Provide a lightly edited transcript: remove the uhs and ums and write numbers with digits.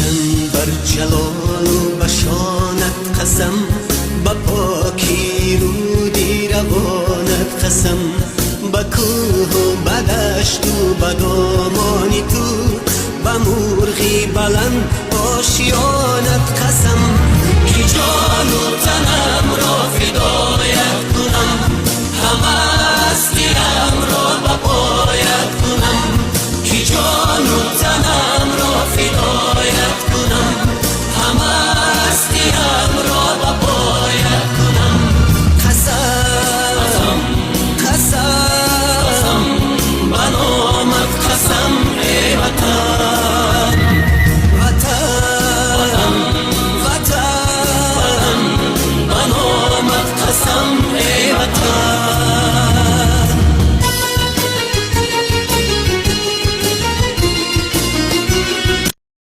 قسم بر جلال و بشانت قسم، با پاکی رودی روانت قسم، با کوه و بدشت و با دامانی تو، با مرغی بلند آشیانت قسم، که جان و تنم را